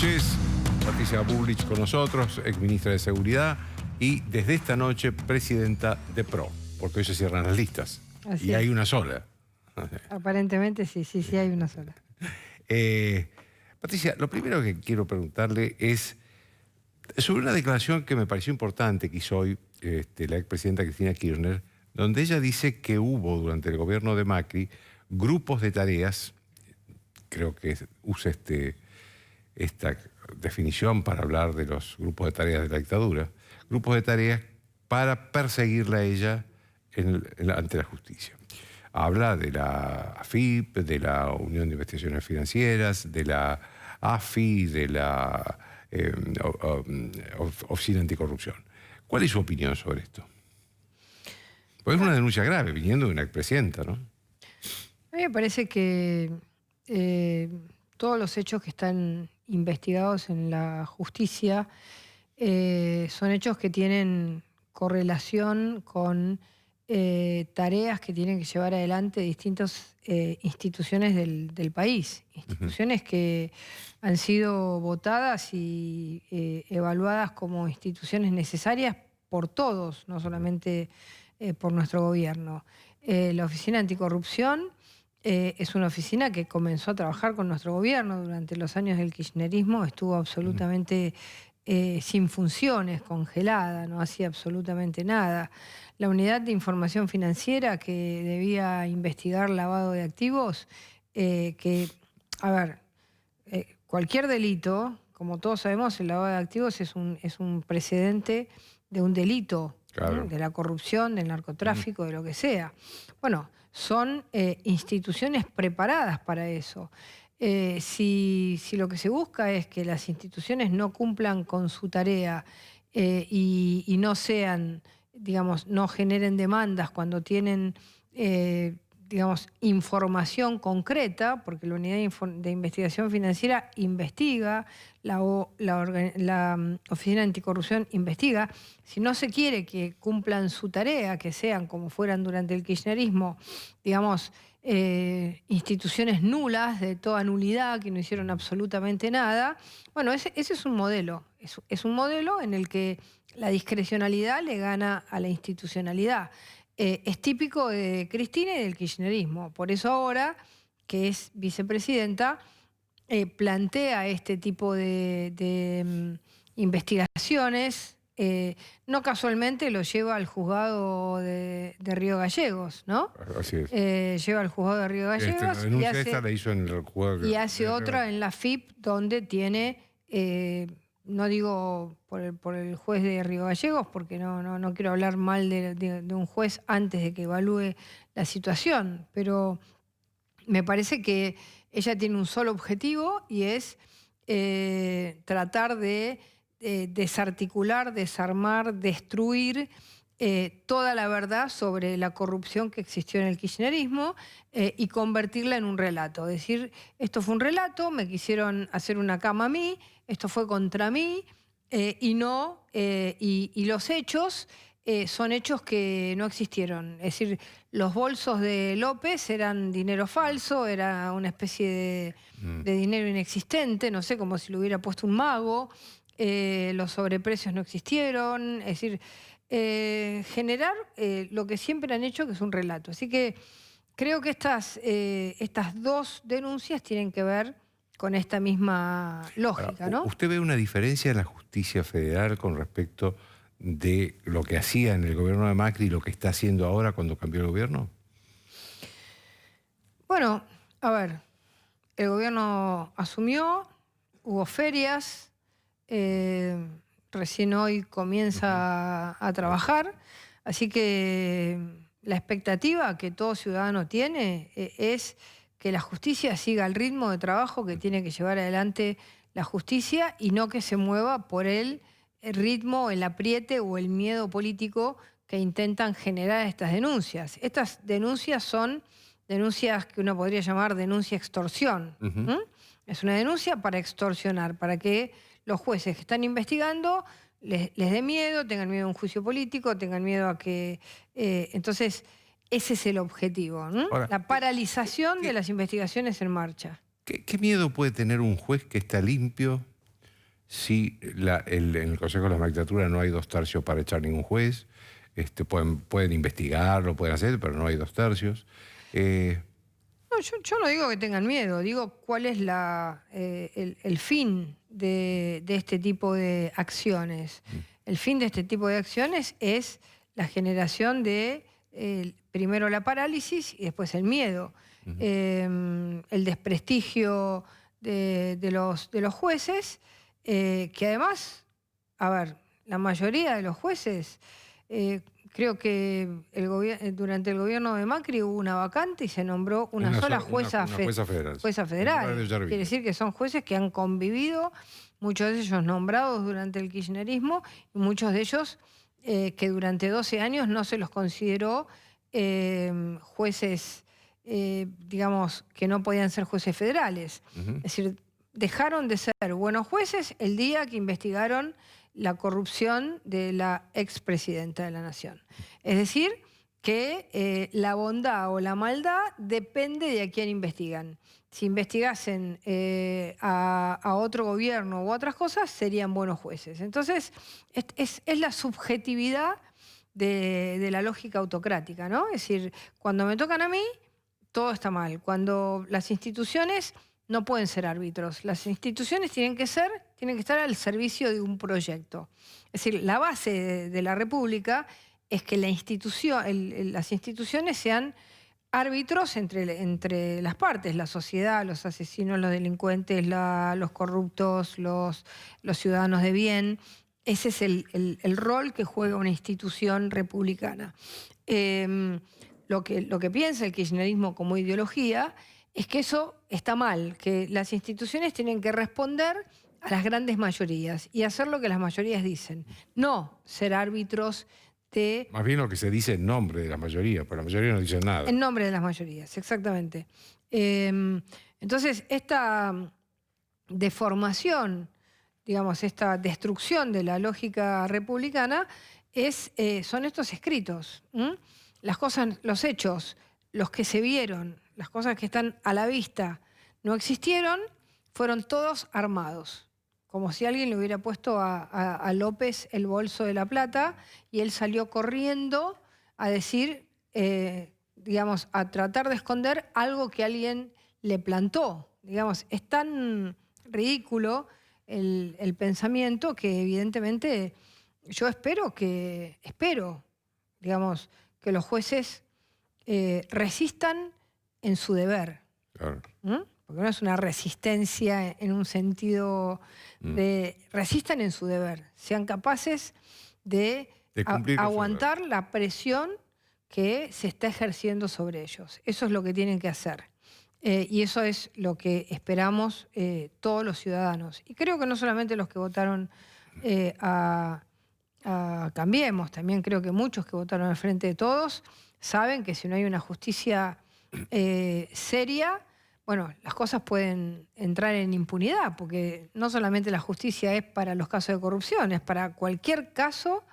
noches. Patricia Bullrich con nosotros, exministra de Seguridad y desde esta noche presidenta de PRO, porque hoy se cierran las listas. Así y hay es. una sola. Aparentemente sí hay una sola. Patricia, lo primero que quiero preguntarle es sobre una declaración que me pareció importante que hizo hoy la expresidenta Cristina Kirchner, donde ella dice que hubo durante el gobierno de Macri grupos de tareas, creo que usa esta definición para hablar de los grupos de tareas de la dictadura, grupos de tareas para perseguirla a ella ante la justicia. Habla de la AFIP, de la Unión de Investigaciones Financieras, de la AFI, de la Oficina Anticorrupción. ¿Cuál es su opinión sobre esto? Pues es una denuncia grave, viniendo de una expresidenta, ¿no? A mí me parece que todos los hechos que están investigados en la justicia son hechos que tienen correlación con tareas que tienen que llevar adelante distintas instituciones del país. Instituciones que han sido votadas y evaluadas como instituciones necesarias por todos, no solamente por nuestro gobierno. La Oficina Anticorrupción es una oficina que comenzó a trabajar con nuestro gobierno durante los años del kirchnerismo, estuvo absolutamente sin funciones, congelada, no hacía absolutamente nada. La Unidad de Información Financiera, que debía investigar lavado de activos, cualquier delito, como todos sabemos, el lavado de activos es un precedente de un delito, claro, de la corrupción, del narcotráfico, de lo que sea. Bueno, son instituciones preparadas para eso. Si lo que se busca es que las instituciones no cumplan con su tarea y no sean, digamos, no generen demandas cuando tienen, digamos, información concreta, porque la Unidad de Investigación Financiera investiga, la Oficina Anticorrupción investiga. Si no se quiere que cumplan su tarea, que sean como fueran durante el kirchnerismo, digamos, instituciones nulas, de toda nulidad, que no hicieron absolutamente nada, bueno, ese es un modelo. Es un modelo en el que la discrecionalidad le gana a la institucionalidad. Es típico de Cristina y del kirchnerismo. Por eso ahora, que es vicepresidenta, plantea este tipo de investigaciones. No casualmente lo lleva al juzgado de Río Gallegos, ¿no? Así es. Lleva al juzgado de Río Gallegos La denuncia esta la hizo en el juzgado y hace otra en la FIP, donde tiene... no digo por el juez de Río Gallegos, porque no quiero hablar mal de un juez antes de que evalúe la situación, pero me parece que ella tiene un solo objetivo y es tratar de desarticular, desarmar, destruir toda la verdad sobre la corrupción que existió en el kirchnerismo y convertirla en un relato. Decir, esto fue un relato, me quisieron hacer una cama a mí, esto fue contra mí y los hechos son hechos que no existieron. Es decir, los bolsos de López eran dinero falso, era una especie de dinero inexistente, no sé, como si lo hubiera puesto un mago. Los sobreprecios no existieron, es decir, generar lo que siempre han hecho, que es un relato. Así que creo que estas dos denuncias tienen que ver con esta misma lógica, ¿no? ¿Usted ve una diferencia en la justicia federal con respecto de lo que hacía en el gobierno de Macri y lo que está haciendo ahora cuando cambió el gobierno? Bueno, a ver, el gobierno asumió, hubo ferias, recién hoy comienza a trabajar, así que la expectativa que todo ciudadano tiene es que la justicia siga el ritmo de trabajo que tiene que llevar adelante la justicia y no que se mueva por el ritmo, el apriete o el miedo político que intentan generar estas denuncias. Estas denuncias son denuncias que uno podría llamar denuncia extorsión. Es una denuncia para extorsionar, para que los jueces que están investigando les dé miedo, tengan miedo a un juicio político, tengan miedo a que... entonces, ese es el objetivo, ¿no? Ahora, la paralización de las investigaciones en marcha. ¿Qué miedo puede tener un juez que está limpio, si en el Consejo de la Magistratura no hay 2/3 para echar ningún juez. Pueden investigarlo, pueden hacer, pero no hay 2/3. No, yo no digo que tengan miedo, digo cuál es el fin de este tipo de acciones. El fin de este tipo de acciones es la generación de, primero la parálisis y después el miedo. El desprestigio de los jueces, que además, a ver, la mayoría de los jueces... creo que durante el gobierno de Macri hubo una vacante y se nombró una sola jueza federal. Jueza federal. Quiere decir que son jueces que han convivido, muchos de ellos nombrados durante el kirchnerismo, y muchos de ellos que durante 12 años no se los consideró jueces, digamos, que no podían ser jueces federales. Es decir, dejaron de ser buenos jueces el día que investigaron la corrupción de la expresidenta de la Nación. Es decir, que la bondad o la maldad depende de a quién investigan. Si investigasen a otro gobierno u otras cosas, serían buenos jueces. Entonces, es la subjetividad de la lógica autocrática, ¿no? Es decir, cuando me tocan a mí, todo está mal. Cuando las instituciones no pueden ser árbitros. Las instituciones tienen que estar al servicio de un proyecto. Es decir, la base de la República es que las instituciones sean árbitros entre las partes, la sociedad, los asesinos, los delincuentes, los corruptos, los ciudadanos de bien. Ese es el rol que juega una institución republicana. Lo que piensa el kirchnerismo como ideología es que eso está mal, que las instituciones tienen que responder a las grandes mayorías y hacer lo que las mayorías dicen, no ser árbitros de... Más bien lo que se dice en nombre de la mayoría, porque la mayoría no dice nada. En nombre de las mayorías, exactamente. Entonces, esta deformación, digamos, esta destrucción de la lógica republicana son estos escritos. Las cosas, los hechos, los que se vieron, las cosas que están a la vista no existieron, fueron todos armados. Como si alguien le hubiera puesto a López el bolso de la plata y él salió corriendo a decir, digamos, a tratar de esconder algo que alguien le plantó. Digamos, es tan ridículo el pensamiento que evidentemente yo espero, digamos, que los jueces resistan en su deber. Claro. Porque no es una resistencia en un sentido de... Resistan en su deber, sean capaces de aguantar la presión que se está ejerciendo sobre ellos. Eso es lo que tienen que hacer. Y eso es lo que esperamos todos los ciudadanos. Y creo que no solamente los que votaron a Cambiemos, también creo que muchos que votaron al Frente de Todos saben que si no hay una justicia seria, bueno, las cosas pueden entrar en impunidad, porque no solamente la justicia es para los casos de corrupción, es para cualquier caso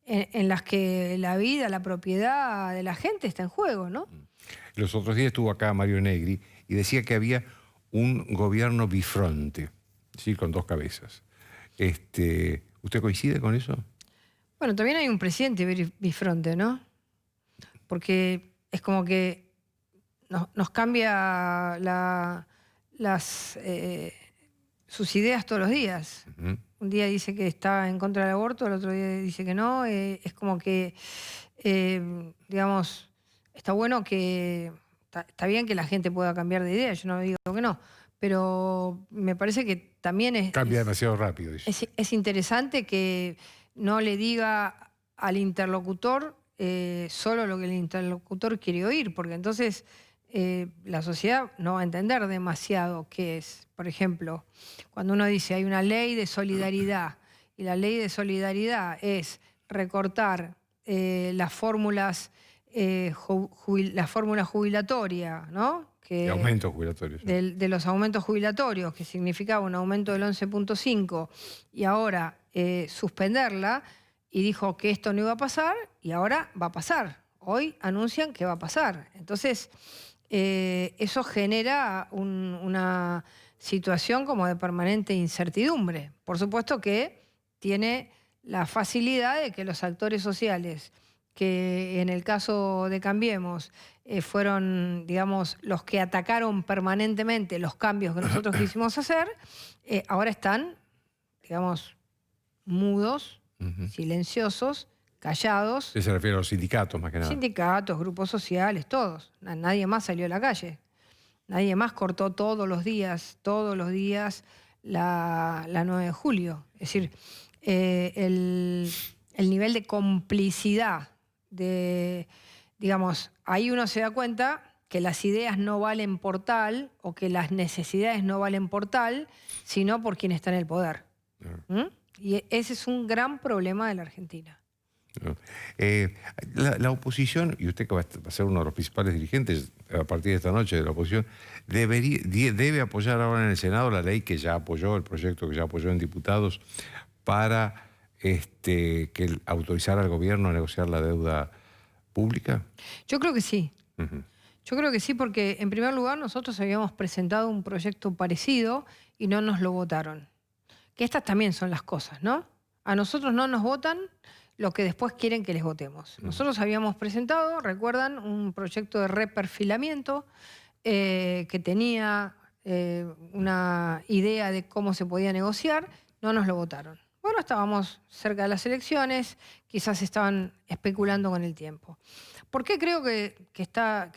en las que la vida, la propiedad de la gente está en juego, ¿no? Los otros días estuvo acá Mario Negri y decía que había un gobierno bifronte, ¿sí? Con dos cabezas. ¿Usted coincide con eso? Bueno, también hay un presidente bifronte, ¿no? Porque es como que nos cambia sus ideas todos los días. Un día dice que está en contra del aborto, el otro día dice que no. Es como que, digamos, está bueno que... Está bien que la gente pueda cambiar de idea, yo no digo que no, pero me parece que también cambia demasiado rápido. Es interesante que no le diga al interlocutor solo lo que el interlocutor quiere oír, porque entonces la sociedad no va a entender demasiado qué es. Por ejemplo, cuando uno dice hay una ley de solidaridad y la ley de solidaridad es recortar las fórmulas la fórmula jubilatoria, ¿no? De aumentos jubilatorios. De los aumentos jubilatorios, que significaba un aumento del 11.5, y ahora suspenderla, y dijo que esto no iba a pasar, y ahora va a pasar. Hoy anuncian que va a pasar. Entonces, eso genera una situación como de permanente incertidumbre. Por supuesto que tiene la facilidad de que los actores sociales, que en el caso de Cambiemos fueron, digamos, los que atacaron permanentemente los cambios que nosotros quisimos hacer, ahora están, digamos, mudos, silenciosos, callados. Se refiere a los sindicatos, más que nada. Sindicatos, grupos sociales, todos. Nadie más salió a la calle. Nadie más cortó todos los días, la 9 de julio. Es decir, el nivel de complicidad, digamos, ahí uno se da cuenta que las ideas no valen por tal o que las necesidades no valen por tal, sino por quien está en el poder. Y ese es un gran problema de la Argentina. La oposición, y usted que va a ser uno de los principales dirigentes a partir de esta noche de la oposición, debe apoyar ahora en el Senado la ley que ya apoyó, el proyecto que ya apoyó en diputados, para autorizar al gobierno a negociar la deuda pública. Yo creo que sí. Yo creo que sí, porque en primer lugar nosotros habíamos presentado un proyecto parecido y no nos lo votaron. Que estas también son las cosas, ¿no? A nosotros no nos votan lo que después quieren que les votemos. Nosotros habíamos presentado, recuerdan, un proyecto de reperfilamiento que tenía una idea de cómo se podía negociar, no nos lo votaron. Bueno, estábamos cerca de las elecciones, quizás estaban especulando con el tiempo. ¿Por qué creo que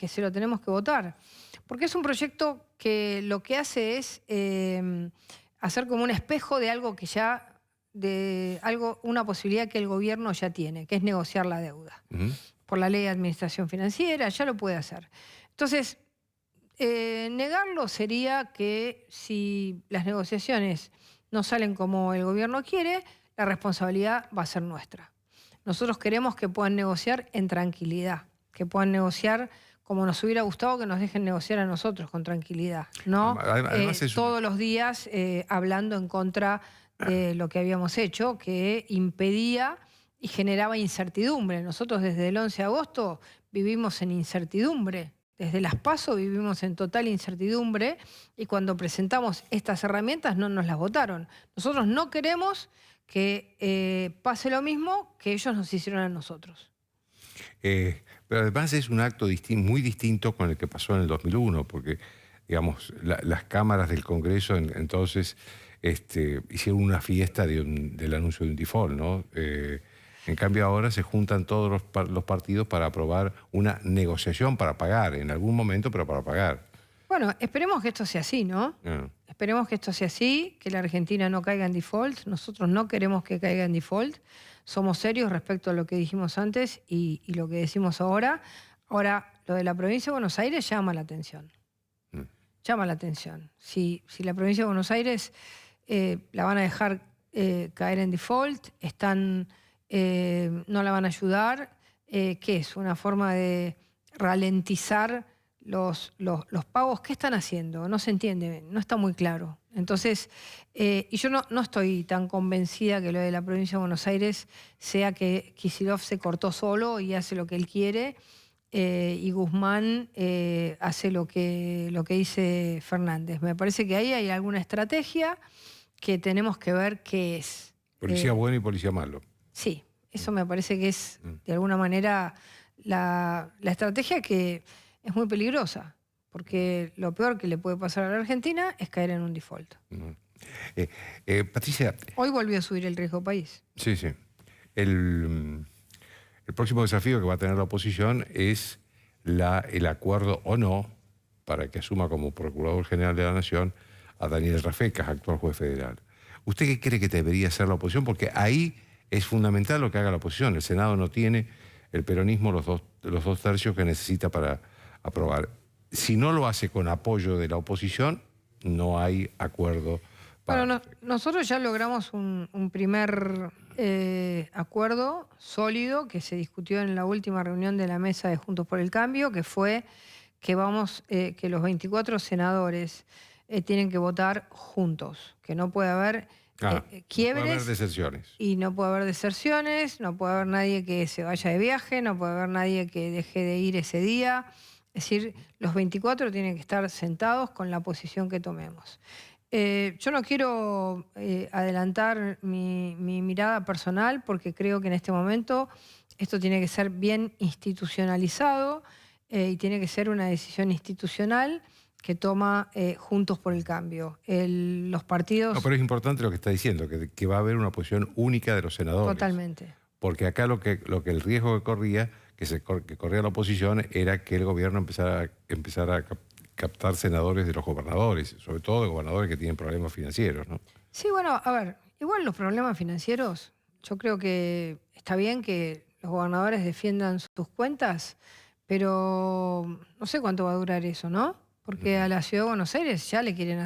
se lo tenemos que votar? Porque es un proyecto que lo que hace es hacer como un espejo de algo que ya, una posibilidad que el gobierno ya tiene, que es negociar la deuda. Por la ley de administración financiera, ya lo puede hacer. Entonces, negarlo sería que si las negociaciones no salen como el gobierno quiere, la responsabilidad va a ser nuestra. Nosotros queremos que puedan negociar en tranquilidad, que puedan negociar como nos hubiera gustado que nos dejen negociar a nosotros con tranquilidad, ¿no? Todos los días hablando en contra de lo que habíamos hecho, que impedía y generaba incertidumbre. Nosotros desde el 11 de agosto vivimos en incertidumbre. Desde las PASO vivimos en total incertidumbre y cuando presentamos estas herramientas no nos las votaron. Nosotros no queremos que pase lo mismo que ellos nos hicieron a nosotros. Pero además es un acto muy distinto con el que pasó en el 2001, porque, digamos, las cámaras del Congreso entonces hicieron una fiesta del anuncio de un default, ¿no? En cambio ahora se juntan todos los partidos para aprobar una negociación para pagar, en algún momento, pero para pagar. Bueno, esperemos que esto sea así, ¿no? Esperemos que esto sea así, que la Argentina no caiga en default. Nosotros no queremos que caiga en default. Somos serios respecto a lo que dijimos antes y lo que decimos ahora. Ahora, lo de la provincia de Buenos Aires llama la atención. Llama la atención. Si la provincia de Buenos Aires la van a dejar caer en default, no la van a ayudar, ¿qué es? Una forma de ralentizar los pagos. ¿Qué están haciendo? No se entiende, no está muy claro. Entonces, y yo no estoy tan convencida que lo de la provincia de Buenos Aires sea que Kicillof se cortó solo y hace lo que él quiere y Guzmán hace lo que dice Fernández. Me parece que ahí hay alguna estrategia que tenemos que ver qué es. Policía bueno y policía malo. Sí, eso me parece que es de alguna manera la estrategia que es muy peligrosa, porque lo peor que le puede pasar a la Argentina es caer en un default. Patricia. Hoy volvió a subir el riesgo país. Sí, sí. El próximo desafío que va a tener la oposición es el acuerdo o no para que asuma como Procurador General de la Nación a Daniel Rafecas, actual juez federal. ¿Usted qué cree que debería hacer la oposición? Porque ahí es fundamental lo que haga la oposición. El Senado no tiene, el peronismo, los dos tercios que necesita para aprobar. Si no lo hace con apoyo de la oposición, no hay acuerdo. Bueno, nosotros ya logramos un primer acuerdo sólido que se discutió en la última reunión de la mesa de Juntos por el Cambio, que fue que que los 24 senadores tienen que votar juntos, que no puede haber quiebres. No puede haber deserciones. Y no puede haber deserciones, no puede haber nadie que se vaya de viaje, no puede haber nadie que deje de ir ese día. Es decir, los 24 tienen que estar sentados con la posición que tomemos. Yo no quiero adelantar mi mirada personal porque creo que en este momento esto tiene que ser bien institucionalizado y tiene que ser una decisión institucional que toma Juntos por el Cambio. Los partidos... No, pero es importante lo que está diciendo, que va a haber una posición única de los senadores. Totalmente. Porque acá lo que el riesgo que corría, que corría la oposición, era que el gobierno empezara a captar senadores de los gobernadores, sobre todo de gobernadores que tienen problemas financieros, ¿no? Sí, bueno, a ver, igual los problemas financieros, yo creo que está bien que los gobernadores defiendan sus cuentas, pero no sé cuánto va a durar eso, ¿no? Porque a la Ciudad de Buenos Aires ya le quieren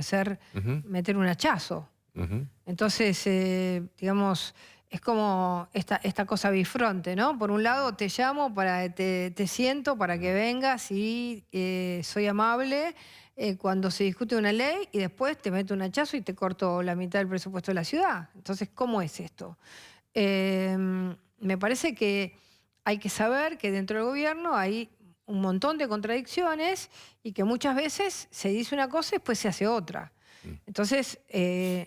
meter un hachazo. Entonces, digamos, es como esta cosa bifronte, ¿no? Por un lado te llamo, te siento para que vengas y soy amable cuando se discute una ley y después te meto un hachazo y te corto la mitad del presupuesto de la ciudad. Entonces, ¿cómo es esto? Me parece que hay que saber que dentro del gobierno hay un montón de contradicciones y que muchas veces se dice una cosa y después se hace otra. Entonces,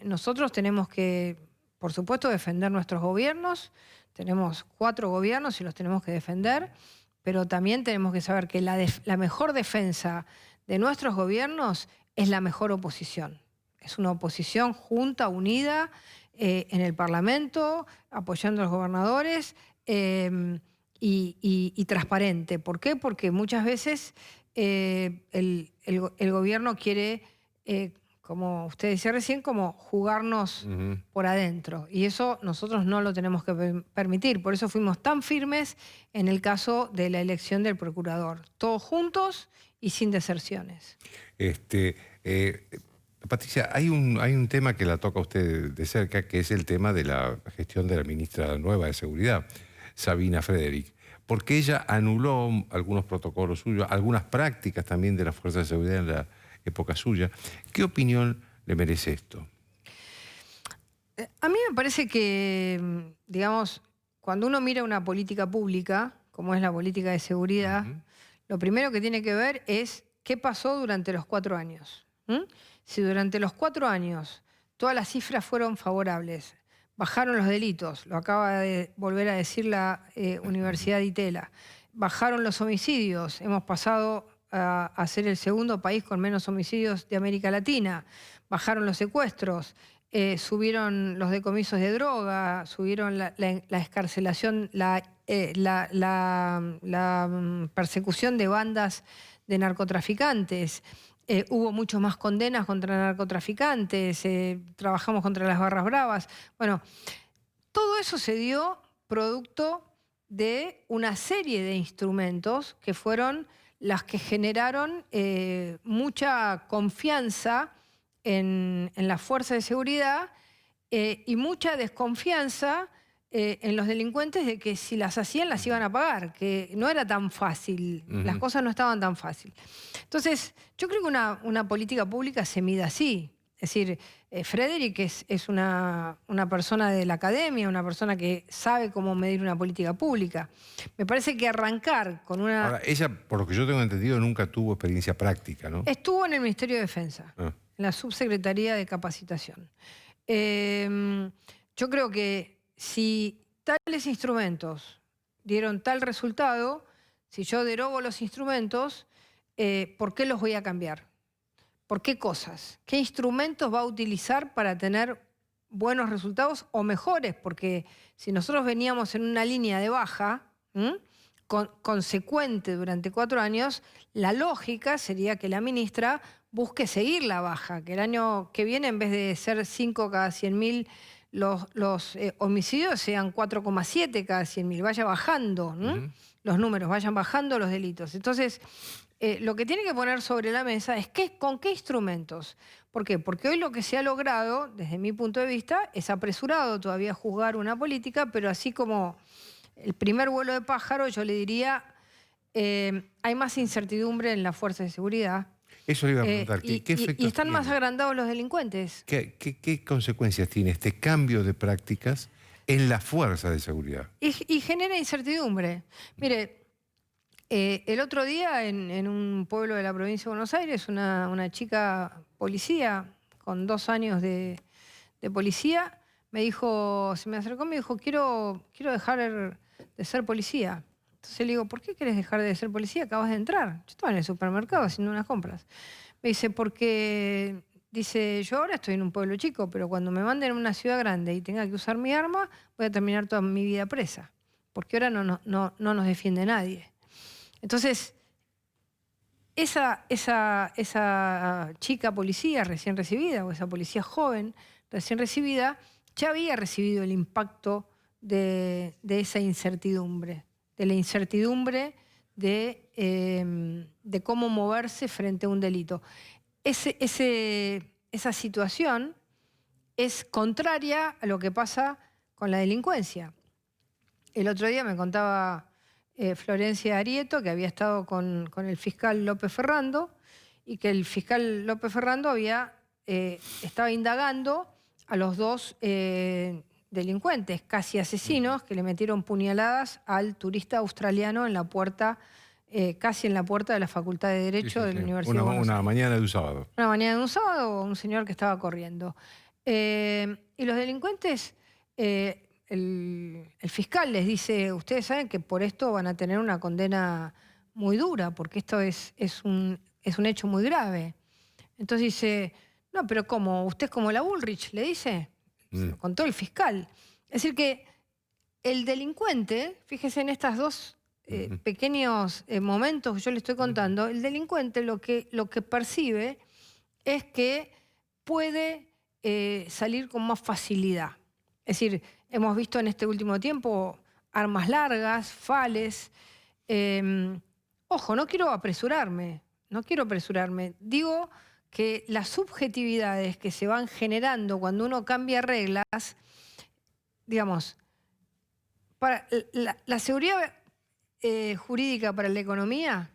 nosotros tenemos que, por supuesto, defender nuestros gobiernos. Tenemos 4 gobiernos y los tenemos que defender, pero también tenemos que saber que la mejor defensa de nuestros gobiernos es la mejor oposición. Es una oposición junta, unida, en el Parlamento, apoyando a los gobernadores y transparente. ¿Por qué? Porque muchas veces el gobierno quiere... como usted decía recién, como jugarnos por adentro. Y eso nosotros no lo tenemos que permitir. Por eso fuimos tan firmes en el caso de la elección del procurador. Todos juntos y sin deserciones. Patricia, hay un tema que la toca a usted de cerca, que es el tema de la gestión de la ministra nueva de Seguridad, Sabina Frederick. Porque ella anuló algunos protocolos suyos, algunas prácticas también de las fuerzas de seguridad en la época suya. ¿Qué opinión le merece esto? A mí me parece que, digamos, cuando uno mira una política pública, como es la política de seguridad, lo primero que tiene que ver es qué pasó durante los 4 años. Si durante los 4 años todas las cifras fueron favorables, bajaron los delitos, lo acaba de volver a decir la Universidad de Itela, bajaron los homicidios, hemos pasado a ser el segundo país con menos homicidios de América Latina, bajaron los secuestros, subieron los decomisos de droga, subieron la excarcelación, la persecución de bandas de narcotraficantes, hubo mucho más condenas contra narcotraficantes, trabajamos contra las barras bravas. Bueno, todo eso se dio producto de una serie de instrumentos que fueron las que generaron mucha confianza en la fuerza de seguridad y mucha desconfianza en los delincuentes de que si las hacían las iban a pagar, que no era tan fácil, las cosas no estaban tan fácil. Entonces, yo creo que una política pública se mide así. Es decir, Frederick es una persona de la academia, una persona que sabe cómo medir una política pública. Me parece que arrancar con una... Ahora, ella, por lo que yo tengo entendido, nunca tuvo experiencia práctica, ¿no? Estuvo en el Ministerio de Defensa, en la Subsecretaría de Capacitación. Yo creo que si tales instrumentos dieron tal resultado, si yo derogo los instrumentos, ¿por qué los voy a cambiar? ¿Por qué cosas? ¿Qué instrumentos va a utilizar para tener buenos resultados o mejores? Porque si nosotros veníamos en una línea de baja consecuente durante 4 años, la lógica sería que la ministra busque seguir la baja, que el año que viene, en vez de ser 5 cada 100.000 los homicidios, sean 4,7 cada 100.000, vaya bajando los números, vayan bajando los delitos. Entonces, lo que tiene que poner sobre la mesa es con qué instrumentos. ¿Por qué? Porque hoy lo que se ha logrado, desde mi punto de vista, es apresurado todavía juzgar una política, pero así como el primer vuelo de pájaro, yo le diría, hay más incertidumbre en las fuerzas de seguridad. Eso le iba a preguntar. ¿Qué efectos y están tiene? más agrandados los delincuentes. ¿Qué consecuencias tiene este cambio de prácticas en la fuerza de seguridad? Y genera incertidumbre. Mire, El otro día en un pueblo de la provincia de Buenos Aires, una chica policía con 2 años de policía me dijo, se me acercó y me dijo, quiero dejar de ser policía. Entonces le digo, ¿por qué quieres dejar de ser policía? Acabas de entrar. Yo estaba en el supermercado haciendo unas compras. Me dice, porque, dice, yo ahora estoy en un pueblo chico, pero cuando me manden a una ciudad grande y tenga que usar mi arma, voy a terminar toda mi vida presa, porque ahora no nos defiende nadie. Entonces, esa chica policía recién recibida, o esa policía joven recién recibida, ya había recibido el impacto de esa incertidumbre, de la incertidumbre de cómo moverse frente a un delito. Esa situación es contraria a lo que pasa con la delincuencia. El otro día me contaba Florencia Arieto, que había estado con el fiscal López Ferrando, y que el fiscal López Ferrando estaba indagando a los dos delincuentes, casi asesinos, que le metieron puñaladas al turista australiano en la puerta, casi en la puerta de la Facultad de Derecho de la Universidad de Buenos Aires. Una mañana de un sábado. Una mañana de un sábado, un señor que estaba corriendo. Y los delincuentes, el fiscal les dice, ustedes saben que por esto van a tener una condena muy dura, porque esto es un hecho muy grave. Entonces dice, no, pero ¿cómo? ¿Usted es como la Bullrich? Le dice, se lo contó el fiscal. Es decir que el delincuente, fíjese en estos dos pequeños momentos que yo le estoy contando, el delincuente lo que percibe es que puede salir con más facilidad. Es decir, hemos visto en este último tiempo armas largas, fales. Ojo, no quiero apresurarme. Digo que las subjetividades que se van generando cuando uno cambia reglas, digamos, para la seguridad jurídica para la economía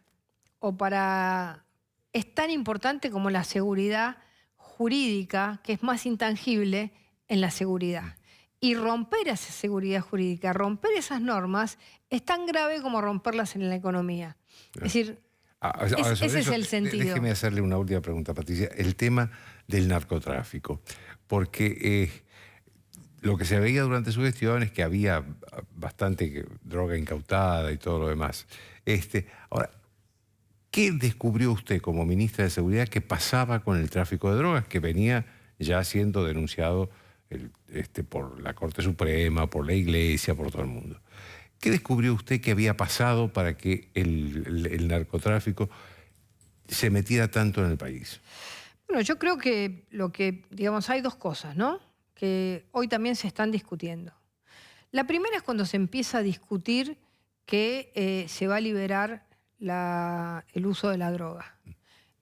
es tan importante como la seguridad jurídica, que es más intangible en la seguridad. Y romper esa seguridad jurídica, romper esas normas, es tan grave como romperlas en la economía. Es decir, ese es el sentido. Déjeme hacerle una última pregunta, Patricia. El tema del narcotráfico. Porque lo que se veía durante su gestión es que había bastante droga incautada y todo lo demás. Ahora, ¿qué descubrió usted como ministra de Seguridad que pasaba con el tráfico de drogas que venía ya siendo denunciado por la Corte Suprema, por la Iglesia, por todo el mundo? ¿Qué descubrió usted que había pasado para que el narcotráfico se metiera tanto en el país? Bueno, yo creo que digamos, hay dos cosas, ¿no?, que hoy también se están discutiendo. La primera es cuando se empieza a discutir que se va a liberar el uso de la droga.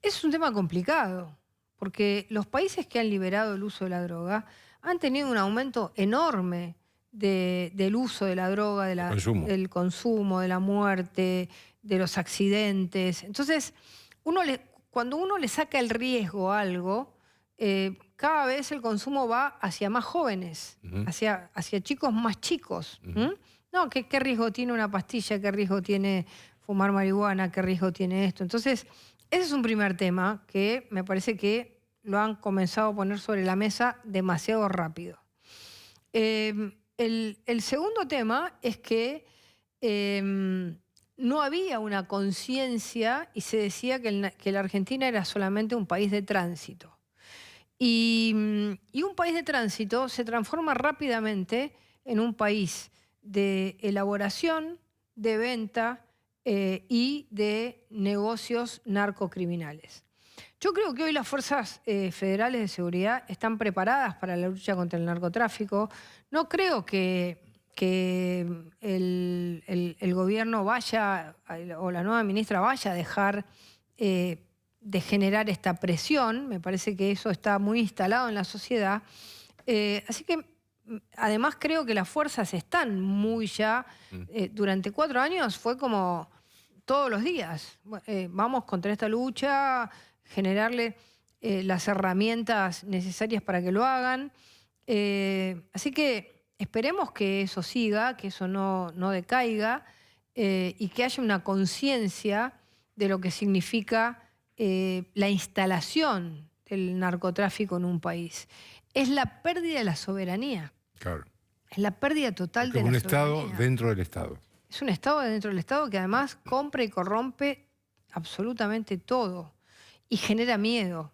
Es un tema complicado, porque los países que han liberado el uso de la droga han tenido un aumento enorme del uso de la droga, del consumo, de la muerte, de los accidentes. Entonces, cuando uno le saca el riesgo a algo, cada vez el consumo va hacia más jóvenes, hacia chicos más chicos. No, ¿qué riesgo tiene una pastilla? ¿Qué riesgo tiene fumar marihuana? ¿Qué riesgo tiene esto? Entonces, ese es un primer tema que me parece que lo han comenzado a poner sobre la mesa demasiado rápido. El segundo tema es que no había una conciencia y se decía que la Argentina era solamente un país de tránsito. Y un país de tránsito se transforma rápidamente en un país de elaboración, de venta y de negocios narcocriminales. Yo creo que hoy las fuerzas federales de seguridad están preparadas para la lucha contra el narcotráfico. No creo que el gobierno vaya, o la nueva ministra vaya a dejar de generar esta presión. Me parece que eso está muy instalado en la sociedad. Así que, además, creo que las fuerzas están muy ya... durante 4 años fue como todos los días. Vamos contra esta lucha, generarle las herramientas necesarias para que lo hagan. Así que esperemos que eso siga, que eso no decaiga. y que haya una conciencia de lo que significa la instalación del narcotráfico en un país. Es la pérdida de la soberanía. Claro. Es la pérdida total de la un soberanía. Estado dentro del Estado. Es un Estado dentro del Estado que además compra y corrompe absolutamente todo y genera miedo.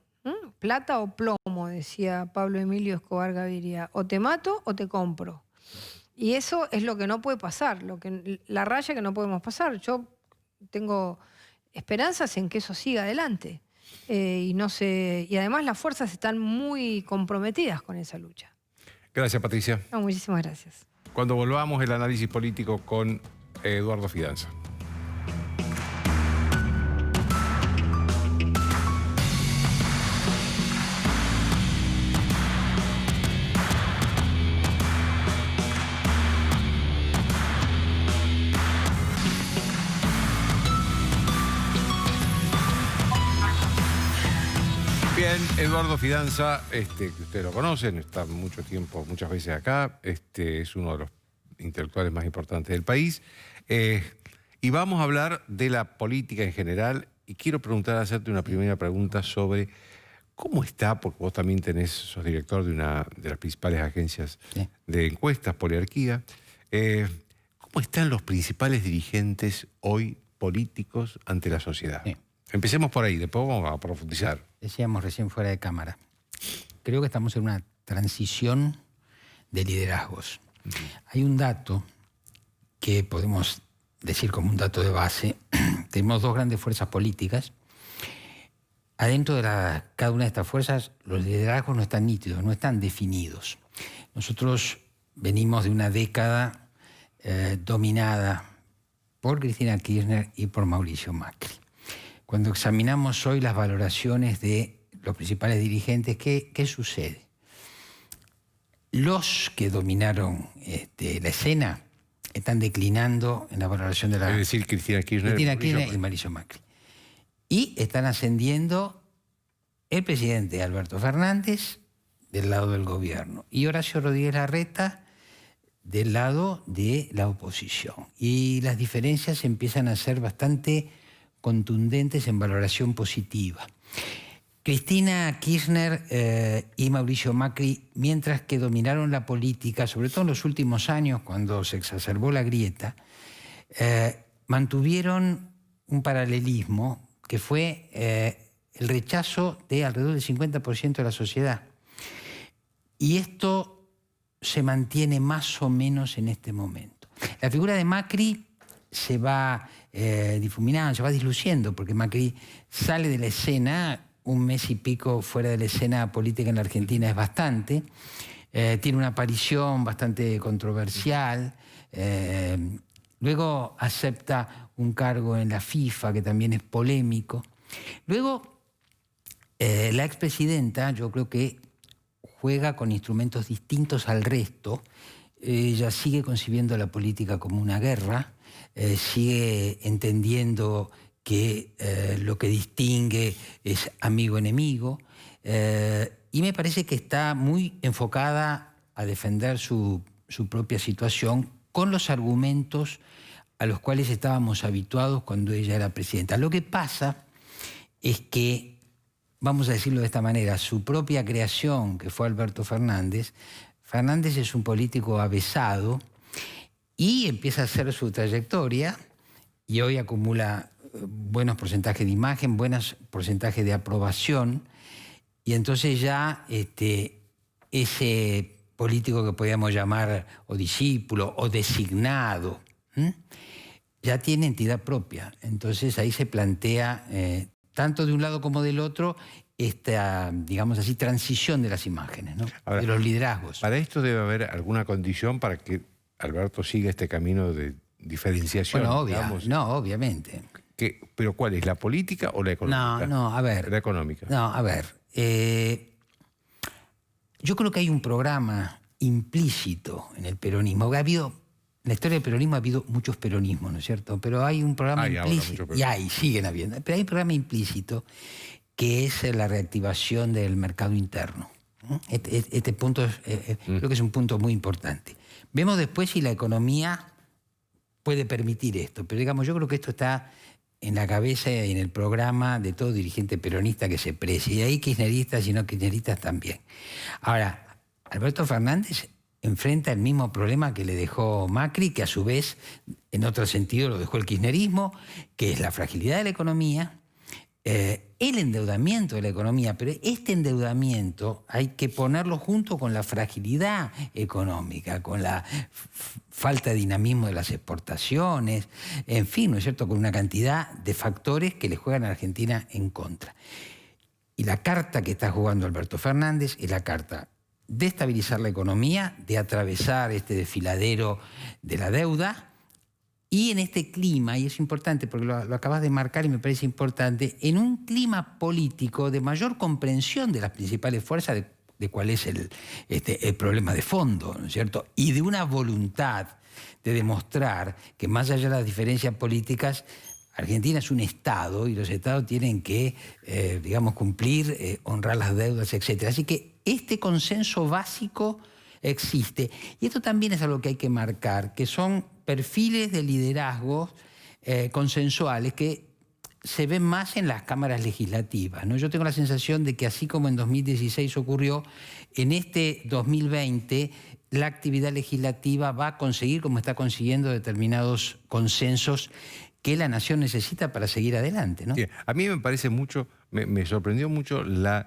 Plata o plomo, decía Pablo Emilio Escobar Gaviria. O te mato o te compro. Y eso es lo que no puede pasar, la raya que no podemos pasar. Yo tengo esperanzas en que eso siga adelante. Y además las fuerzas están muy comprometidas con esa lucha. Gracias, Patricia. No, muchísimas gracias. Cuando volvamos, el análisis político con Eduardo Fidanza. Bien, Eduardo Fidanza, que ustedes lo conocen, está mucho tiempo, muchas veces acá, es uno de los intelectuales más importantes del país. Y vamos a hablar de la política en general, y quiero hacerte una primera pregunta sobre cómo está, porque vos también sos director de una de las principales agencias de encuestas, Poliarquía. ¿Cómo están los principales dirigentes hoy políticos ante la sociedad? Sí. Empecemos por ahí, después vamos a profundizar. Decíamos recién fuera de cámara. Creo que estamos en una transición de liderazgos. Hay un dato que podemos decir como un dato de base. Tenemos dos grandes fuerzas políticas. Adentro de cada una de estas fuerzas, los liderazgos no están nítidos, no están definidos. Nosotros venimos de una década dominada por Cristina Kirchner y por Mauricio Macri. Cuando examinamos hoy las valoraciones de los principales dirigentes, ¿qué sucede? Los que dominaron la escena están declinando en la valoración de la... Es decir, Cristina Kirchner y Mauricio Macri. Y están ascendiendo el presidente Alberto Fernández del lado del gobierno y Horacio Rodríguez Larreta del lado de la oposición. Y las diferencias empiezan a ser bastante contundentes en valoración positiva. Cristina Kirchner y Mauricio Macri, mientras que dominaron la política, sobre todo en los últimos años, cuando se exacerbó la grieta, mantuvieron un paralelismo que fue el rechazo de alrededor del 50% de la sociedad. Y esto se mantiene más o menos en este momento. La figura de Macri se va difuminando, se va diluciendo, porque Macri sale de la escena, un mes y pico fuera de la escena política en la Argentina es bastante, tiene una aparición bastante controversial, luego acepta un cargo en la FIFA que también es polémico. Luego, la expresidenta, yo creo que juega con instrumentos distintos al resto. Ella sigue concibiendo la política como una guerra, sigue entendiendo que lo que distingue es amigo-enemigo, y me parece que está muy enfocada a defender su propia situación con los argumentos a los cuales estábamos habituados cuando ella era presidenta. Lo que pasa es que, vamos a decirlo de esta manera, su propia creación, que fue Alberto Fernández es un político avesado y empieza a hacer su trayectoria y hoy acumula buenos porcentajes de imagen, buenos porcentajes de aprobación, y entonces ya ese político que podríamos llamar o discípulo o designado, ya tiene entidad propia. Entonces ahí se plantea, tanto de un lado como del otro, esta, digamos así, transición de las imágenes, ¿no? Ahora, de los liderazgos. Para esto debe haber alguna condición para que Alberto siga este camino de diferenciación. Bueno, obviamente. ¿Pero cuál es? ¿La política o la económica? No, a ver. La económica. No, a ver. Yo creo que hay un programa implícito en el peronismo. En la historia del peronismo ha habido muchos peronismos, ¿no es cierto? Pero hay un programa implícito. Siguen habiendo. Pero hay un programa implícito que es la reactivación del mercado interno. Este punto creo que es un punto muy importante. Vemos después si la economía puede permitir esto. Pero digamos, yo creo que esto está en la cabeza y en el programa de todo dirigente peronista que se precie. Y ahí kirchneristas y no kirchneristas también. Ahora, Alberto Fernández enfrenta el mismo problema que le dejó Macri, que a su vez, en otro sentido, lo dejó el kirchnerismo, que es la fragilidad de la economía, el endeudamiento de la economía, pero este endeudamiento hay que ponerlo junto con la fragilidad económica, con la falta de dinamismo de las exportaciones, en fin, ¿no es cierto?, con una cantidad de factores que le juegan a Argentina en contra. Y la carta que está jugando Alberto Fernández es la carta de estabilizar la economía, de atravesar este desfiladero de la deuda. Y en este clima, y es importante porque lo acabas de marcar y me parece importante, en un clima político de mayor comprensión de las principales fuerzas de cuál es el problema de fondo, ¿no es cierto? Y de una voluntad de demostrar que más allá de las diferencias políticas, Argentina es un Estado y los Estados tienen que, digamos, cumplir, honrar las deudas, etc. Así que este consenso básico existe. Y esto también es algo que hay que marcar, que son perfiles de liderazgo consensuales que se ven más en las cámaras legislativas, ¿no? Yo tengo la sensación de que así como en 2016 ocurrió, en este 2020 la actividad legislativa va a conseguir, como está consiguiendo, determinados consensos que la nación necesita para seguir adelante, ¿no? Sí, a mí me parece mucho, me sorprendió mucho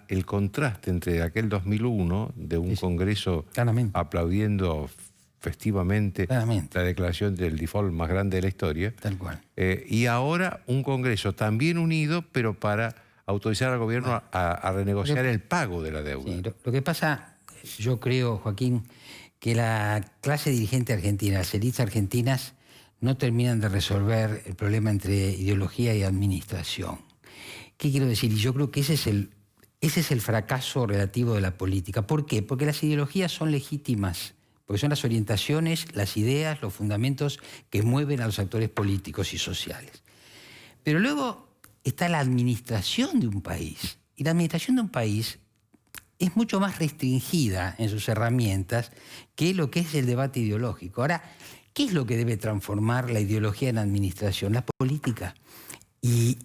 el contraste entre aquel 2001 de un Congreso claramente aplaudiendo festivamente claramente la declaración del default más grande de la historia. Tal cual. Y ahora un Congreso también unido, pero para autorizar al gobierno a renegociar el pago de la deuda. Sí, lo que pasa, yo creo, Joaquín, que la clase dirigente argentina, las élites argentinas, no terminan de resolver el problema entre ideología y administración. ¿Qué quiero decir? Y yo creo que ese es el fracaso relativo de la política. ¿Por qué? Porque las ideologías son legítimas, porque son las orientaciones, las ideas, los fundamentos que mueven a los actores políticos y sociales. Pero luego está la administración de un país. Y la administración de un país es mucho más restringida en sus herramientas que lo que es el debate ideológico. Ahora, ¿qué es lo que debe transformar la ideología en administración? La política. Y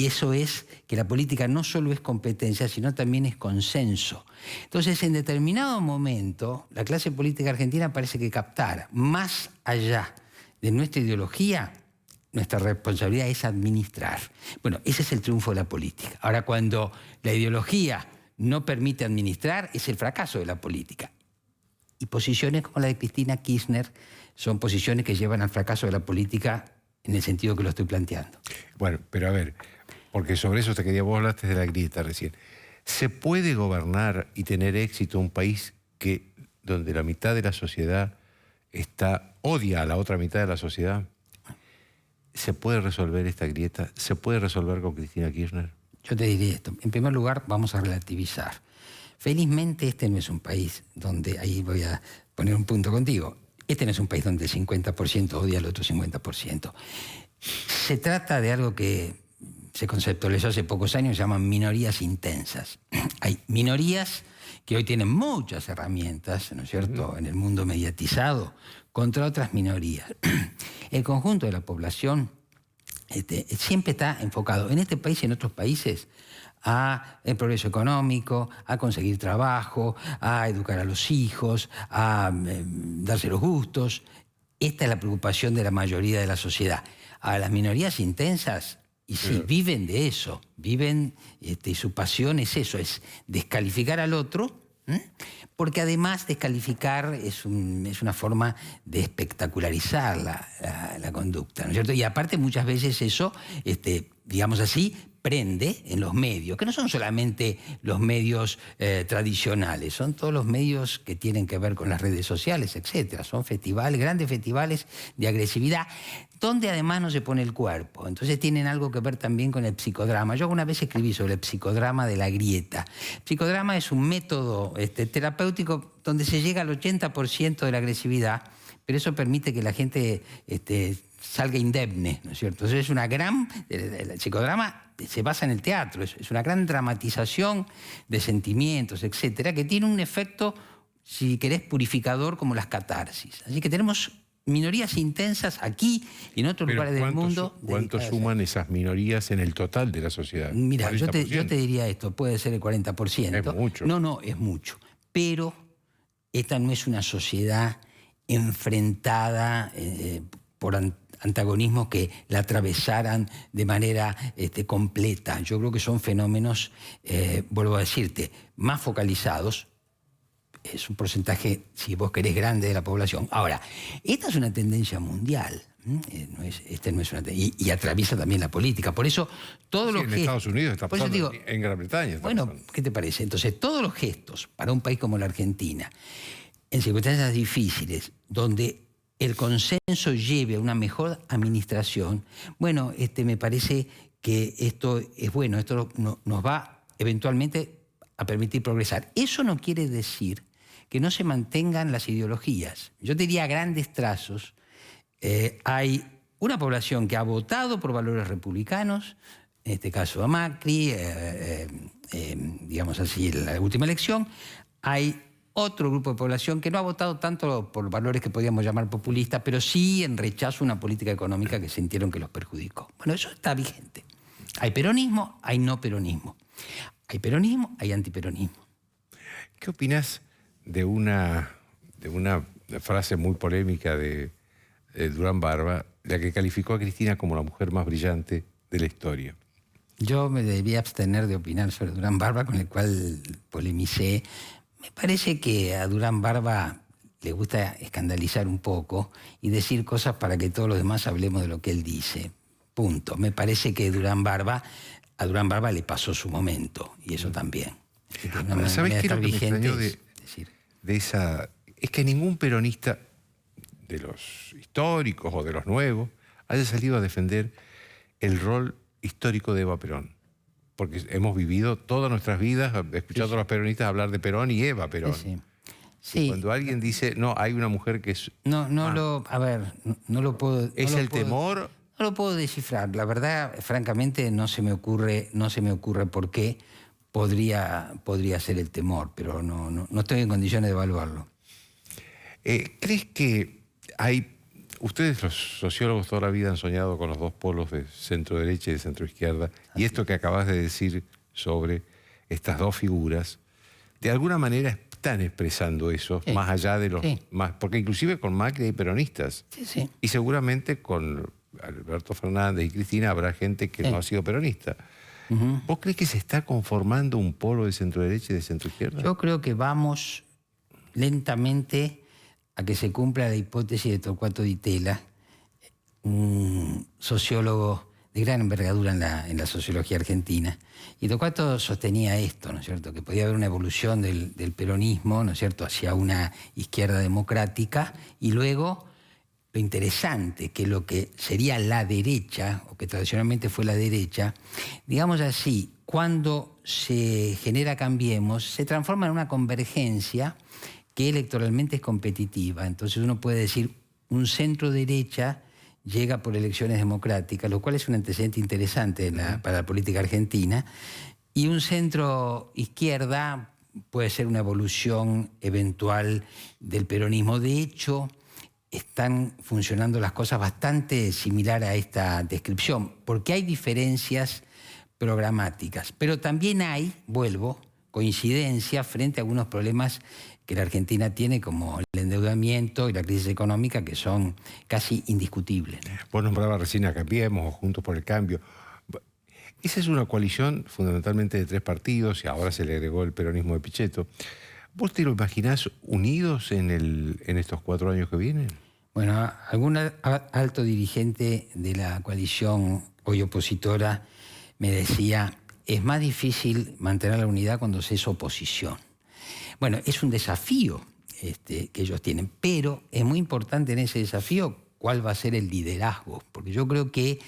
eso es que la política no solo es competencia, sino también es consenso. Entonces, en determinado momento, la clase política argentina parece que captar, más allá de nuestra ideología, nuestra responsabilidad es administrar. Bueno, ese es el triunfo de la política. Ahora, cuando la ideología no permite administrar, es el fracaso de la política. Y posiciones como la de Cristina Kirchner son posiciones que llevan al fracaso de la política en el sentido que lo estoy planteando. Bueno, pero a ver, porque sobre eso te quería, vos hablaste de la grieta recién. ¿Se puede gobernar y tener éxito un país donde la mitad de la sociedad odia a la otra mitad de la sociedad? ¿Se puede resolver esta grieta? ¿Se puede resolver con Cristina Kirchner? Yo te diré esto. En primer lugar, vamos a relativizar. Felizmente este no es un país donde, ahí voy a poner un punto contigo, este no es un país donde el 50% odia al otro 50%. Se trata de algo que se conceptualizó hace pocos años, se llaman minorías intensas. Hay minorías que hoy tienen muchas herramientas, ¿no es cierto?, en el mundo mediatizado, contra otras minorías. El conjunto de la población siempre está enfocado, en este país y en otros países, a el progreso económico, a conseguir trabajo, a educar a los hijos, a darse los gustos. Esta es la preocupación de la mayoría de la sociedad. A las minorías intensas, y sí, viven de eso, viven, y su pasión es eso, es descalificar al otro, porque además descalificar es una forma de espectacularizar la conducta, ¿no es cierto? Y aparte muchas veces eso, digamos así, prende en los medios, que no son solamente los medios tradicionales, son todos los medios que tienen que ver con las redes sociales, etcétera. Son festivales, grandes festivales de agresividad, donde además no se pone el cuerpo. Entonces tienen algo que ver también con el psicodrama. Yo alguna vez escribí sobre el psicodrama de la grieta. El psicodrama es un método terapéutico donde se llega al 80% de la agresividad, pero eso permite que la gente salga indemne, ¿no es cierto? Entonces el psicodrama se basa en el teatro, es una gran dramatización de sentimientos, etcétera, que tiene un efecto, si querés, purificador como las catarsis. Así que tenemos minorías intensas aquí y en otros Pero lugares del mundo. ¿cuánto dedicadas a- suman esas minorías en el total de la sociedad? Mira, yo te 40%. diría esto, puede ser el 40%. Es mucho. No, es mucho. Pero esta no es una sociedad enfrentada por antagonismos que la atravesaran de manera completa. Yo creo que son fenómenos, vuelvo a decirte, más focalizados. Es un porcentaje, si vos querés, grande de la población. Ahora, esta es una tendencia mundial. Y atraviesa también la política. Por eso, todos Sí, los en gestos. Estados Unidos está Por eso pasando, digo, en Gran Bretaña está bueno, pasando. ¿qué te parece? Entonces, todos los gestos para un país como la Argentina, en circunstancias difíciles, donde el consenso lleve a una mejor administración, bueno, me parece que esto es bueno, esto nos va eventualmente a permitir progresar. Eso no quiere decir que no se mantengan las ideologías. Yo diría a grandes trazos, hay una población que ha votado por valores republicanos, en este caso a Macri, digamos así, en la última elección. Hay otro grupo de población que no ha votado tanto por valores que podríamos llamar populistas, pero sí en rechazo a una política económica que sintieron que los perjudicó. Bueno, eso está vigente. Hay peronismo, hay no peronismo. Hay peronismo, hay antiperonismo. ¿Qué opinas de una frase muy polémica de Durán Barba, la que calificó a Cristina como la mujer más brillante de la historia? Yo me debía abstener de opinar sobre Durán Barba, con el cual polemicé. Me parece que a Durán Barba le gusta escandalizar un poco y decir cosas para que todos los demás hablemos de lo que él dice. Punto. Me parece que a Durán Barba le pasó su momento, y eso también. ¿Sabés qué es lo que me extrañó de esa? Es que ningún peronista de los históricos o de los nuevos haya salido a defender el rol histórico de Eva Perón. Porque hemos vivido todas nuestras vidas escuchando a los peronistas hablar de Perón y Eva Perón. Sí. Cuando alguien dice, no, hay una mujer que es... No lo puedo... ¿Es el temor? No lo puedo descifrar. La verdad, francamente, no se me ocurre por qué podría ser el temor, pero no estoy en condiciones de evaluarlo. ¿Crees que hay... Ustedes, los sociólogos, toda la vida han soñado con los dos polos de centro-derecha y de centro-izquierda, y esto que acabas de decir sobre estas dos figuras, de alguna manera están expresando eso, Sí. más allá de los... Sí. Porque inclusive con Macri hay peronistas. Sí. Y seguramente con Alberto Fernández y Cristina habrá gente que no ha sido peronista. ¿Vos crees que se está conformando un polo de centro-derecha y de centro-izquierda? Yo creo que vamos lentamente a que se cumpla la hipótesis de Torcuato Di Tella, un sociólogo de gran envergadura en la sociología argentina. Y Torcuato sostenía esto, ¿no es cierto?, que podía haber una evolución del peronismo, ¿no es cierto?, hacia una izquierda democrática, y luego lo interesante, que lo que sería la derecha, o que tradicionalmente fue la derecha, digamos así, cuando se genera Cambiemos, se transforma en una convergencia que electoralmente es competitiva. Entonces uno puede decir, un centro-derecha llega por elecciones democráticas, lo cual es un antecedente interesante para la política argentina, y un centro-izquierda puede ser una evolución eventual del peronismo. De hecho, están funcionando las cosas bastante similar a esta descripción, porque hay diferencias programáticas, pero también hay, coincidencia frente a algunos problemas que la Argentina tiene, como el endeudamiento y la crisis económica, que son casi indiscutibles. Vos nombrabas recién a Cambiemos o Juntos por el Cambio. Esa es una coalición fundamentalmente de tres partidos, y ahora se le agregó el peronismo de Pichetto. ¿Vos te lo imaginás unidos en estos 4 años que vienen? Bueno, algún alto dirigente de la coalición hoy opositora me decía, es más difícil mantener la unidad cuando se es oposición. Bueno, es un desafío que ellos tienen, pero es muy importante en ese desafío cuál va a ser el liderazgo, porque yo creo que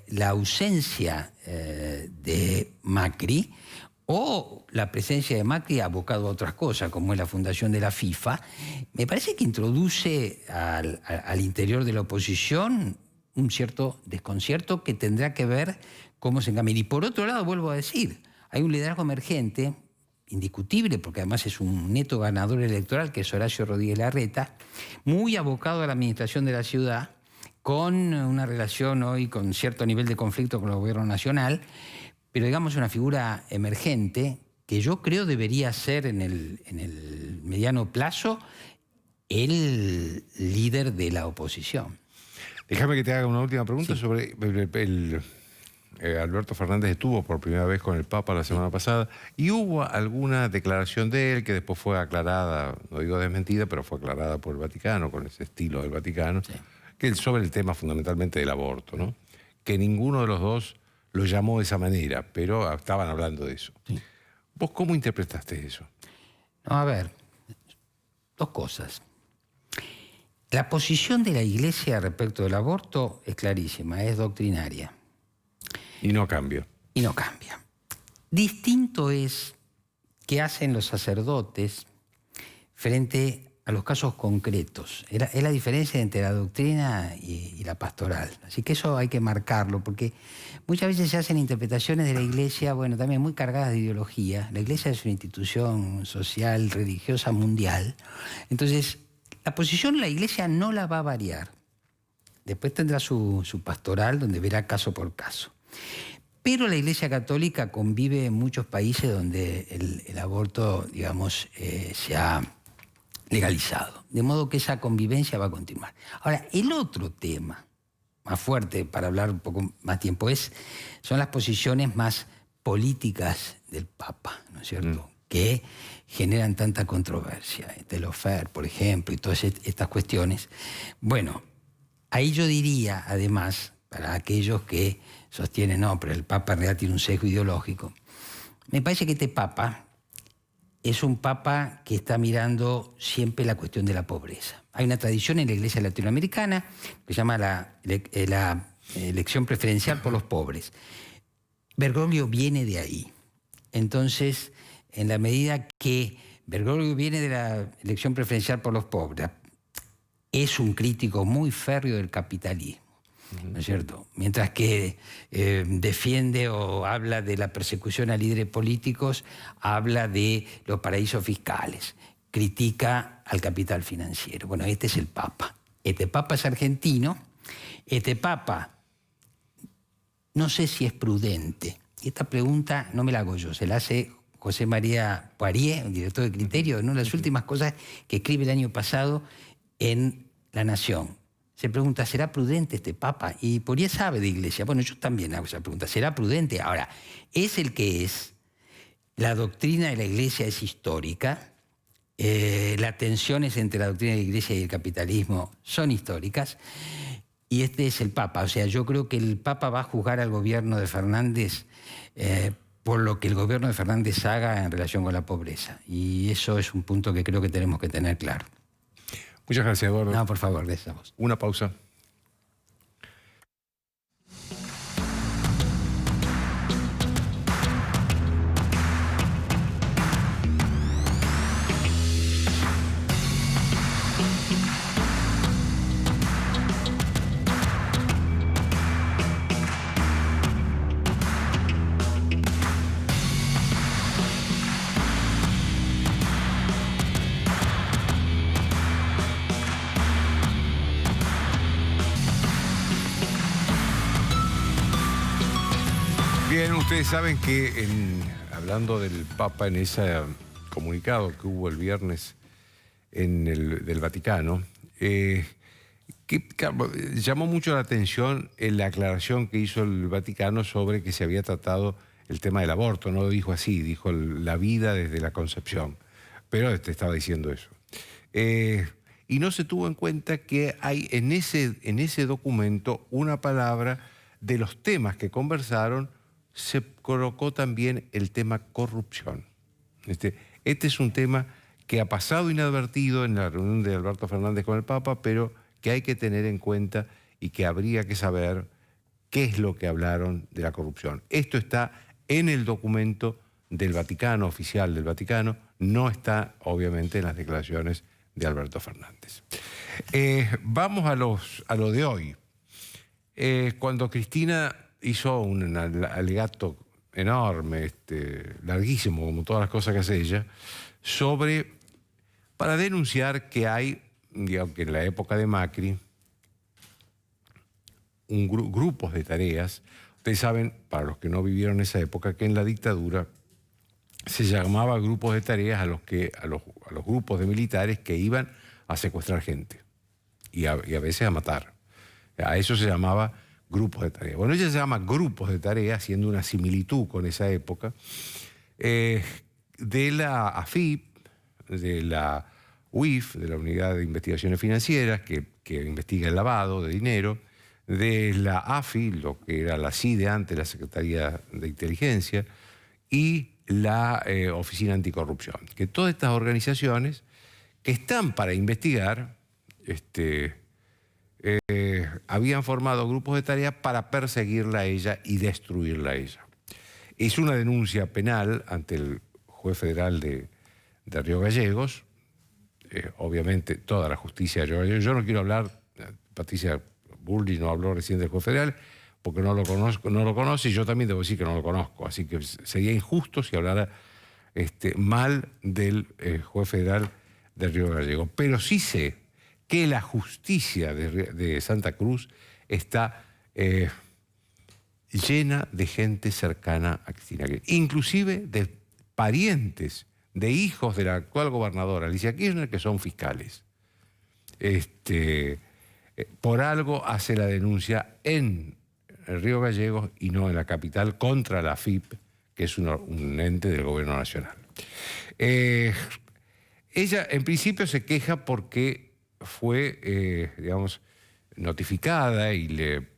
la ausencia de Macri o la presencia de Macri abocado a otras cosas, como es la fundación de la FIFA, me parece que introduce al interior de la oposición un cierto desconcierto que tendrá que ver cómo se encamina. Y por otro lado, vuelvo a decir, hay un liderazgo emergente, indiscutible, porque además es un neto ganador electoral, que es Horacio Rodríguez Larreta, muy abocado a la administración de la ciudad, con una relación hoy con cierto nivel de conflicto con el gobierno nacional, pero digamos una figura emergente que yo creo debería ser en el mediano plazo el líder de la oposición. Déjame que te haga una última pregunta sobre Alberto Fernández estuvo por primera vez con el Papa la semana pasada y hubo alguna declaración de él que después fue aclarada, no digo desmentida, pero fue aclarada por el Vaticano, con ese estilo del Vaticano, que sobre el tema fundamentalmente del aborto, ¿no? Que ninguno de los dos lo llamó de esa manera, pero estaban hablando de eso. Sí. ¿Vos cómo interpretaste eso? No, a ver, dos cosas. La posición de la Iglesia respecto del aborto es clarísima, es doctrinaria. Y no cambia. Y no cambia. Distinto es qué hacen los sacerdotes frente a los casos concretos. Es la diferencia entre la doctrina y la pastoral. Así que eso hay que marcarlo, porque muchas veces se hacen interpretaciones de la Iglesia, bueno, también muy cargadas de ideología. La Iglesia es una institución social, religiosa, mundial. Entonces, la posición de la Iglesia no la va a variar. Después tendrá su pastoral, donde verá caso por caso. Pero la Iglesia Católica convive en muchos países donde el aborto, digamos, se ha legalizado. De modo que esa convivencia va a continuar. Ahora, el otro tema, más fuerte para hablar un poco más tiempo, son las posiciones más políticas del Papa, ¿no es cierto? Que generan tanta controversia. Delofer, por ejemplo, y todas estas cuestiones. Bueno, ahí yo diría, además, para aquellos que sostienen, no, pero el Papa en realidad tiene un sesgo ideológico. Me parece que este Papa es un Papa que está mirando siempre la cuestión de la pobreza. Hay una tradición en la Iglesia latinoamericana que se llama la elección preferencial por los pobres. Bergoglio viene de ahí. Entonces, en la medida que Bergoglio viene de la elección preferencial por los pobres, es un crítico muy férreo del capitalismo, ¿no es cierto? Mientras que defiende o habla de la persecución a líderes políticos, habla de los paraísos fiscales, critica al capital financiero. Bueno, este es el Papa. Este Papa es argentino. Este Papa, no sé si es prudente. Esta pregunta no me la hago yo, se la hace José María Poirier, director de Criterio, en una de las últimas cosas que escribe el año pasado en La Nación. Se pregunta, ¿será prudente este Papa? Y Poirier sabe de Iglesia. Bueno, yo también hago esa pregunta. ¿Será prudente? Ahora, es el que es. La doctrina de la Iglesia es histórica. Las tensiones entre la doctrina de la Iglesia y el capitalismo son históricas. Y este es el Papa. O sea, yo creo que el Papa va a juzgar al gobierno de Fernández por lo que el gobierno de Fernández haga en relación con la pobreza. Y eso es un punto que creo que tenemos que tener claro. Muchas gracias, Eduardo. No, por favor, gracias a vos. Una pausa. Bien, ustedes saben que hablando del Papa en ese comunicado que hubo el viernes del Vaticano, llamó mucho la atención en la aclaración que hizo el Vaticano sobre que se había tratado el tema del aborto. No lo dijo así, dijo la vida desde la concepción, pero te estaba diciendo eso. Y no se tuvo en cuenta que hay en ese documento una palabra de los temas que conversaron. Se colocó también el tema corrupción. Este es un tema que ha pasado inadvertido en la reunión de Alberto Fernández con el Papa, pero que hay que tener en cuenta y que habría que saber qué es lo que hablaron de la corrupción. Esto está en el documento del Vaticano, oficial del Vaticano, no está obviamente en las declaraciones de Alberto Fernández. Vamos a lo de hoy. Cuando Cristina hizo un alegato enorme, larguísimo, como todas las cosas que hace ella, para denunciar que hay, digamos, que en la época de Macri, grupos de tareas. Ustedes saben, para los que no vivieron esa época, que en la dictadura se llamaba grupos de tareas a los grupos de militares que iban a secuestrar gente y a veces a matar. A eso se llamaba grupos de tareas. Bueno, ella se llama grupos de tareas, haciendo una similitud con esa época, de la AFIP, de la UIF, de la Unidad de Investigaciones Financieras, que investiga el lavado de dinero, de la AFI, lo que era la CIDE antes, la Secretaría de Inteligencia, y la Oficina Anticorrupción. Que todas estas organizaciones que están para investigar, habían formado grupos de tareas para perseguirla a ella y destruirla a ella. Es una denuncia penal ante el juez federal de Río Gallegos, obviamente toda la justicia de Río Gallegos. Yo no quiero hablar, Patricia Bullrich no habló recién del juez federal, porque no lo conoce, y yo también debo decir que no lo conozco, así que sería injusto si hablara mal del juez federal de Río Gallegos. Pero sí sé que la justicia de Santa Cruz está llena de gente cercana a Cristina Kirchner, inclusive de parientes, de hijos de la actual gobernadora Alicia Kirchner, que son fiscales. Por algo hace la denuncia en Río Gallegos y no en la capital contra la AFIP, que es un ente del gobierno nacional. Ella en principio se queja porque fue, digamos, notificada y le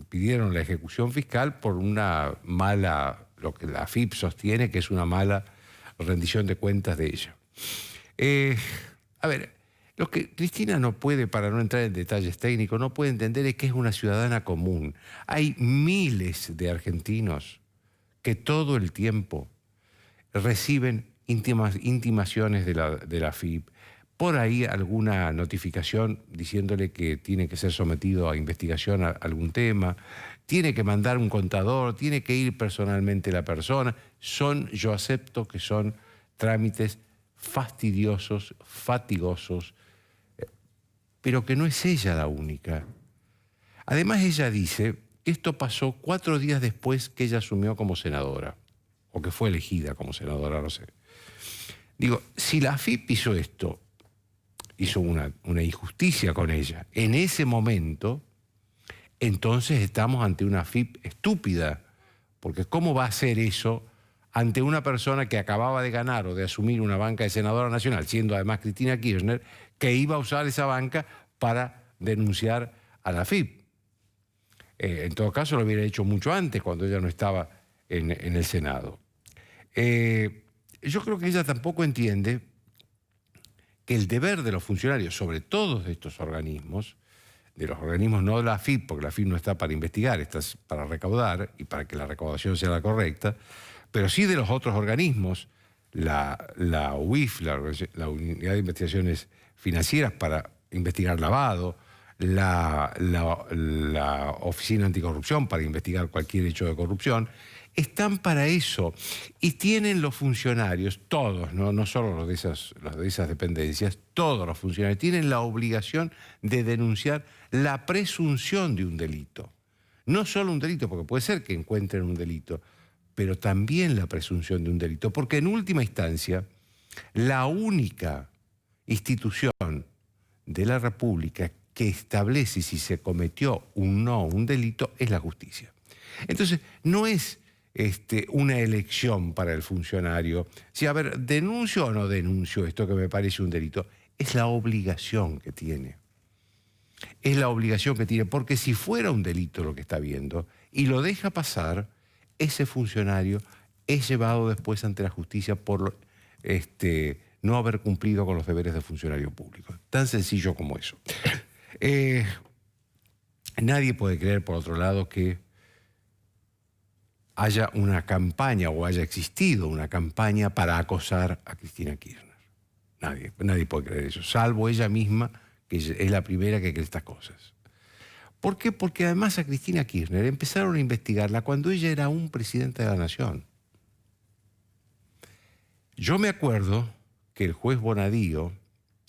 pidieron la ejecución fiscal por una mala, lo que la AFIP sostiene que es una mala rendición de cuentas de ella. A ver, lo que Cristina no puede, para no entrar en detalles técnicos, no puede entender es que es una ciudadana común. Hay miles de argentinos que todo el tiempo reciben intimaciones de la AFIP, por ahí alguna notificación diciéndole que tiene que ser sometido a investigación a algún tema, tiene que mandar un contador, tiene que ir personalmente la persona. Yo acepto que son trámites fastidiosos, fatigosos, pero que no es ella la única. Además, ella dice que esto pasó 4 días después que ella asumió como senadora, o que fue elegida como senadora, no sé. Digo, si la AFIP hizo esto, hizo una injusticia con ella, en ese momento, entonces estamos ante una AFIP estúpida, porque ¿cómo va a hacer eso ante una persona que acababa de ganar o de asumir una banca de senadora nacional, siendo además Cristina Kirchner, que iba a usar esa banca para denunciar a la AFIP? En todo caso, lo hubiera hecho mucho antes, cuando ella no estaba en el Senado. Yo creo que ella tampoco entiende que el deber de los funcionarios, sobre todo de estos organismos, de los organismos no de la AFIP, porque la AFIP no está para investigar, está para recaudar y para que la recaudación sea la correcta, pero sí de los otros organismos, la UIF, la Unidad de Investigaciones Financieras para investigar lavado, la Oficina Anticorrupción para investigar cualquier hecho de corrupción, están para eso. Y tienen los funcionarios, todos, no solo los de esas dependencias, todos los funcionarios tienen la obligación de denunciar la presunción de un delito. No solo un delito, porque puede ser que encuentren un delito, pero también la presunción de un delito. Porque en última instancia, la única institución de la República que establece si se cometió un delito es la justicia. Entonces, no es una elección para el funcionario. Si, a ver, ¿denuncio o no denuncio esto que me parece un delito? Es la obligación que tiene. Es la obligación que tiene, porque si fuera un delito lo que está viendo y lo deja pasar, ese funcionario es llevado después ante la justicia por no haber cumplido con los deberes de funcionario público. Tan sencillo como eso. Nadie puede creer, por otro lado, que haya una campaña o haya existido una campaña para acosar a Cristina Kirchner. Nadie puede creer eso, salvo ella misma, que es la primera que cree estas cosas. ¿Por qué? Porque además a Cristina Kirchner empezaron a investigarla cuando ella era aún presidenta de la Nación. Yo me acuerdo que el juez Bonadío,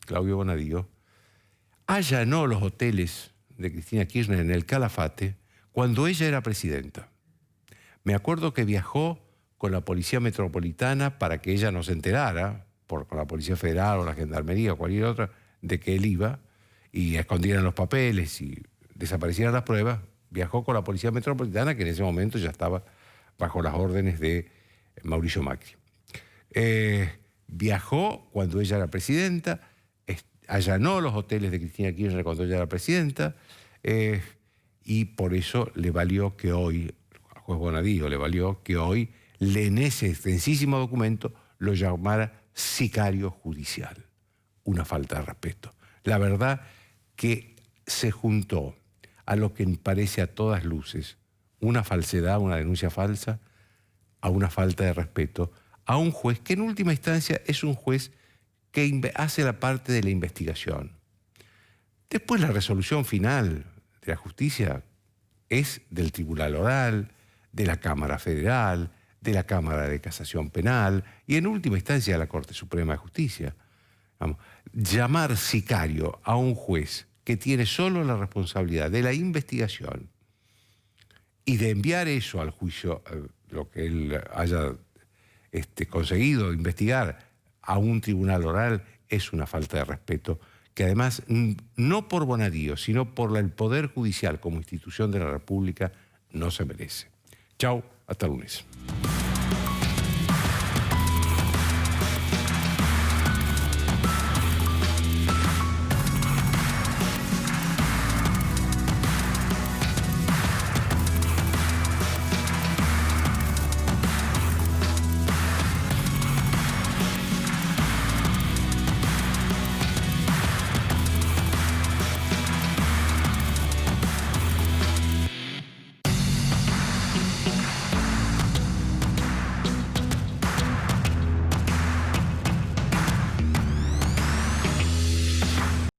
Claudio Bonadío, allanó los hoteles de Cristina Kirchner en el Calafate cuando ella era presidenta. Me acuerdo que viajó con la Policía Metropolitana para que ella no se enterara, con la Policía Federal o la Gendarmería o cualquier otra, de que él iba, y escondieran los papeles y desaparecieran las pruebas. Viajó con la Policía Metropolitana, que en ese momento ya estaba bajo las órdenes de Mauricio Macri. Viajó cuando ella era presidenta, allanó los hoteles de Cristina Kirchner cuando ella era presidenta, y por eso le valió que hoy, al juez Bonadío le valió que hoy, en ese extensísimo documento, lo llamara sicario judicial. Una falta de respeto. La verdad que se juntó a lo que parece a todas luces una falsedad, una denuncia falsa, a una falta de respeto a un juez que en última instancia es un juez que hace la parte de la investigación. Después la resolución final de la justicia es del Tribunal Oral, de la Cámara Federal, de la Cámara de Casación Penal y en última instancia de la Corte Suprema de Justicia. Vamos, llamar sicario a un juez que tiene solo la responsabilidad de la investigación y de enviar eso al juicio, lo que él haya conseguido investigar, a un tribunal oral, es una falta de respeto que además, no por Bonadío, sino por el Poder Judicial como institución de la República, no se merece. Chau, hasta el lunes.